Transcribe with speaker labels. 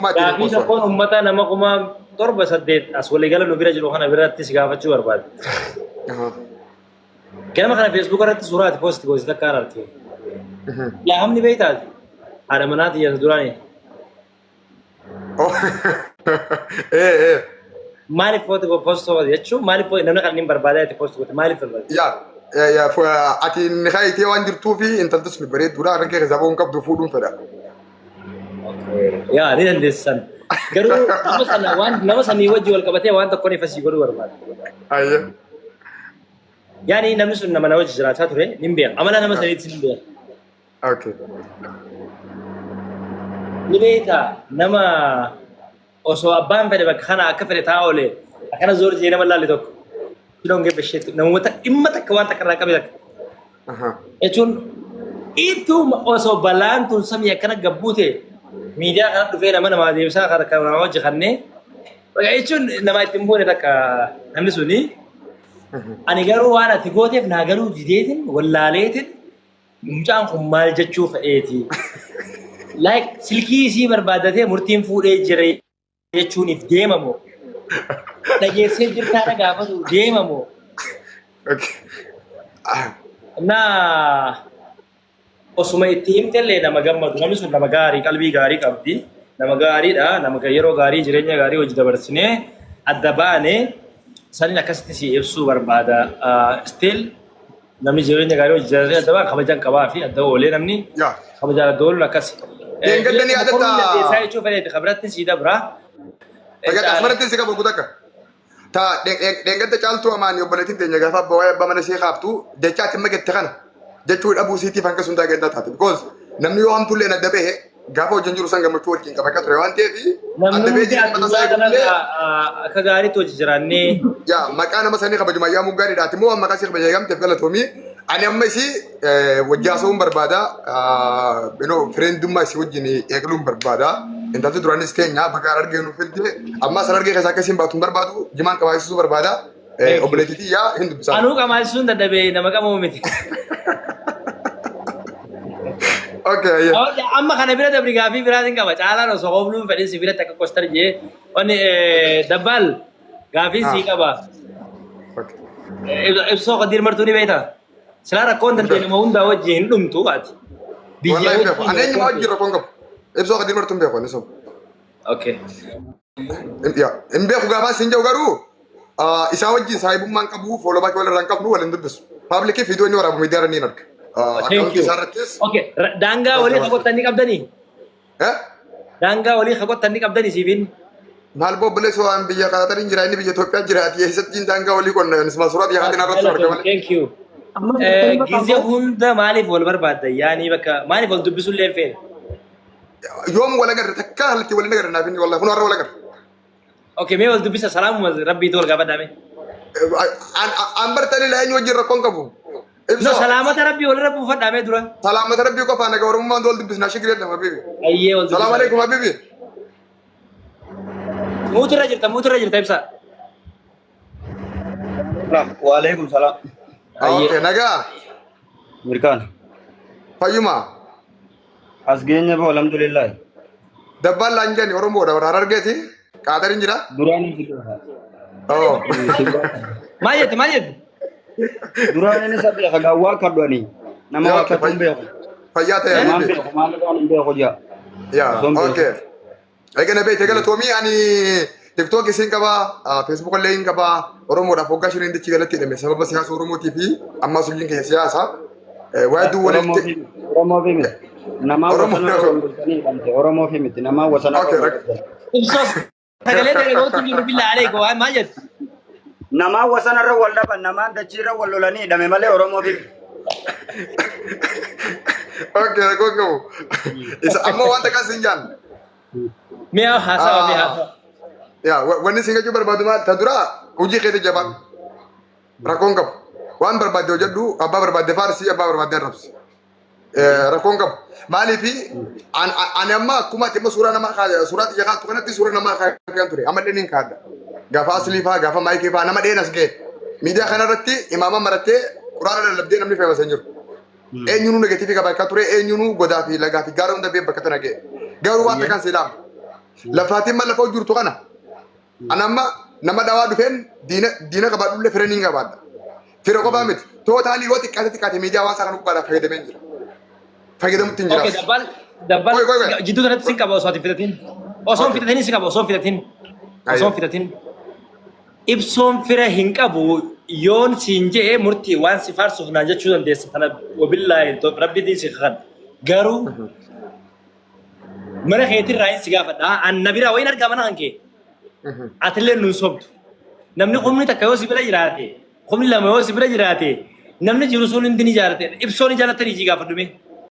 Speaker 1: Gaaffii tokkoon uummata nama kuma torba saddeet as waliigala nu bira jiru kana biratti si gaafachuu barbaade. Ganama kana Facebook irratti suuraa ati posti goosita akka argite. Yaa hamni beektaati. Haadha manaati yaa duraanii. Maaliif footi postoo jechuun maaliif namni kan inni barbaadee ati posti goote maaliif barbaade?
Speaker 2: Yaa ati ni kaayitee waan jirtuu fi intalli sun bareedduudha harka keessa zaboon qabdu fuudhuun fedha.
Speaker 1: Yaa ni dandeessan. Garuu nama sanii wajji wal qabatee waan tokko ni fasii godhuu barbaade.
Speaker 2: Ayyee.
Speaker 1: Yaani namni sun nama wajji jiraataa ture ni beeka. Amala nama saniitti ni beeka.
Speaker 2: Okay.
Speaker 1: Ni beeka nama osoo abbaan fedhe bakka kana akka fedhe taa'aa oole akkana zoor jee nama laalli tokko. Don't give a shit. Namoota dhimma takka waan takka irraa qabe takka. Jechuun ittuma osoo balaan tun samii akkana gabbuute miidiyaa kana dhufee nama deebisaa kan nama wajji kannee jechuun nama ittiin buune takka namni suni. Ani garuu waan ati gooteef naa garuu dideetiin wallaaleetiin mucaan kun maal jechuu fa'eeti. Like silkii isii barbaadatee murtiin fuudhee jira jechuuniif deemamoo. Dhageessee jirtaadha gaafatu deemamoo. Naa osuma itti himtellee nama gammadu namni sun nama gaarii qalbii gaarii qabdi. Nama gaariidha nama yeroo gaarii jireenya gaarii hojii dabarsinee adda baanee sanin akkasitti si ibsuu barbaada. Still namni jireenya gaarii hojii dabarsee adda baan kabajaan qabaa fi adda oolee namni kabajaan adda ooluun akkasi.
Speaker 2: Deengadanii adda
Speaker 1: isaa jechuun fedheeti kabiraatti si dabra.
Speaker 2: Asmaratti si qabu gudaka. Ta deengadda caaltuu amaanii obboleettiin teenya gaafa abbaa mana ishee qaabtu jechaatti amma gette kana jechuu dhabuu isiitiif hanga sun daagaddaa taate. Because namni yoo hamtullee adda bahe gaafa hojii jiru san gammachuu wajjin qaba akka ture waan ta'eef adda bahee jireenya mataa isaa eegulee
Speaker 1: akka gaariitti hojii jiraannee.
Speaker 2: Yaa maqaa nama sanii kabajuma yaa muggaariidhaati moo maqaa ishee kabaja eegamteef galatoomii. Ani amma isii wajjaasa'uun barbaada. Fireendummaa isii wajjin eegaluun barbaada. Intalli duraanis keenya bakka argee nu filte amma san argee keessaa akkasiin baatuun barbaadu jimaan qabaasisuu barbaada. Obboleettiitii yaa hin dubbisaa.
Speaker 1: Anuu qabaasisuun dadhabee nama qabamu miti.
Speaker 2: Okay.
Speaker 1: Amma kana bira dabri gaafii biraatiin qaba. Caalaan osoo qofluun fedhin si biratti akka kostar jee wanni dabbal gaafii sii qaba. Ibsoo qadir martuu ni beektaa? Silaa rakkoon dandeenye nama hundaa wajjin hin dhumtu ati.
Speaker 2: Biyya wajjin. Ani eenyuma wajjin rakkoon qabu. Ibsoo qadir martuu hin beeku inni sun.
Speaker 1: Okay.
Speaker 2: Hin beeku gaafaa siin jiru garuu isaa wajjin saahibummaan qabu fooloo baakii walirraa hin qabnu waliin dubbisu. Paablikiif viidiyoo inni waraabu miidiyaa irra ni arga.
Speaker 1: Okay. Daangaa walii haqottan ni qabdanii? Daangaa walii haqottan ni qabdanii siifin?
Speaker 2: Maal boobbilee waan biyya Qaatarin jira inni biyya Itoophiyaa jiraati eessatti daangaa walii qonna nisma suuraa biyya kanatti narratti arga malee.
Speaker 1: Thank you. Gizee hunda maaliif wal barbaadda? Yaani bakka maaliif wal dubbisuu illee feene?
Speaker 2: Yoom wal agarre takka haalatti waliin agarre naaf inni wallahi kun har'a wal agarre.
Speaker 1: Okay, mee wal dubbisa salaamuma rabbiitu wal gaafadhaame.
Speaker 2: An bartanii laayin wajjin rakkoon qabu.
Speaker 1: No, salamata rabbi wal rabbu fadhaame dura.
Speaker 2: Salamata rabbi qofa naga oromummaan wal dubbisna shigiree dama bibi.
Speaker 1: Ayyee wal dubbisa.
Speaker 2: Salaamu alaykum habibi.
Speaker 1: Mutura jirta ibsa.
Speaker 3: Wa alaykum salam.
Speaker 2: Okay, naga.
Speaker 3: Mirkan.
Speaker 2: Fayyuma.
Speaker 3: Asgeenya bo alhamdulillah.
Speaker 2: Dabbal lanjani oromo da warar argeeti. Qaadarin jira.
Speaker 3: Durani fidha.
Speaker 2: Oh.
Speaker 1: Maayet.
Speaker 3: Duraan ini sabi kagawaa kadwani nama wakka tumbe ko
Speaker 2: fayyaa ta'e
Speaker 3: nama be ko maal gaan be ko ja
Speaker 2: ya okay eegana be tegala tomi ani TikTok isin qaba Facebook illee hin qaba oromoodhaaf hoggaa shirin dichi galatti hidhame sababa siyaasa oromootii fi amma sulliin keessa siyaasa waadu walitti
Speaker 3: oromoo fi miti nama oromoo fi miti nama wasana
Speaker 1: ibsos sagalee dhagootu jiru billaalee ko maal jettu
Speaker 3: nama wasanarra wal dhaban nama dachiirra wal lolanii hidhame malee oromoo fi
Speaker 2: okay gogo isa amma wanta kan sinjaan
Speaker 1: mi'a haasawa
Speaker 2: ya wanni singa ju barbaadu ma ta dura hojii keete jaban rakkoon qabu waan barbaade hojjedhu abbaa barbaade faarsi abbaa barbaade rabsi rakkoon qabu maaliifi ani amma akkuma ati amma suuraa namaa suuraa xiyya kan kanatti suuraa namaa kan ture amma dheeniin kaadda gaafa aslii faa gaafa maayikii faa nama dheenas ga'e miidiyaa kanarratti imaama marattee quraana lallabdee namni fe'amasa hin jiru. Eenyuun negatiivii qaba akka ture eenyuun godaa fi lagaa fi gaara hunda bee bakka tana ga'e garuu waan takkan silaam Lafaatiin mal lafa hojjurtu kana. Anamma nama dawaa dhufeen diina qabaadhullee fira niin qabaadha. Fira qofaa miti. Tootaalii yoo xiqqaate miidiyaa hawaasaa kan gubbaadhaaf fayyadamee jira. Fayyadamutti hin
Speaker 1: Oke,
Speaker 2: jiraatu.
Speaker 1: dabbal
Speaker 2: Koi, koi.
Speaker 1: jidduu kanatti sin qaba osoo ati fitatin. Osoo hin fitatin si qaba osoo hin fitatin. Osoo hin fitatin. Ibsoon fira hin qabu yoon siin je'ee murtii waan si faarsuuf naan jechuu dandeessa. Kana wabillaahi rabbi diin si kan. Garuu mana keetirraa hin si gaafadha. Annabiraa wayin argaa mana hankee. Atillee nun sobdu. Namni qomni takka yoo si bira jiraate, qomni lama yoo si bira jiraate, namni jiru sun hundi ni jaallate. Ibsoon jaalattanii jii gaafadhume.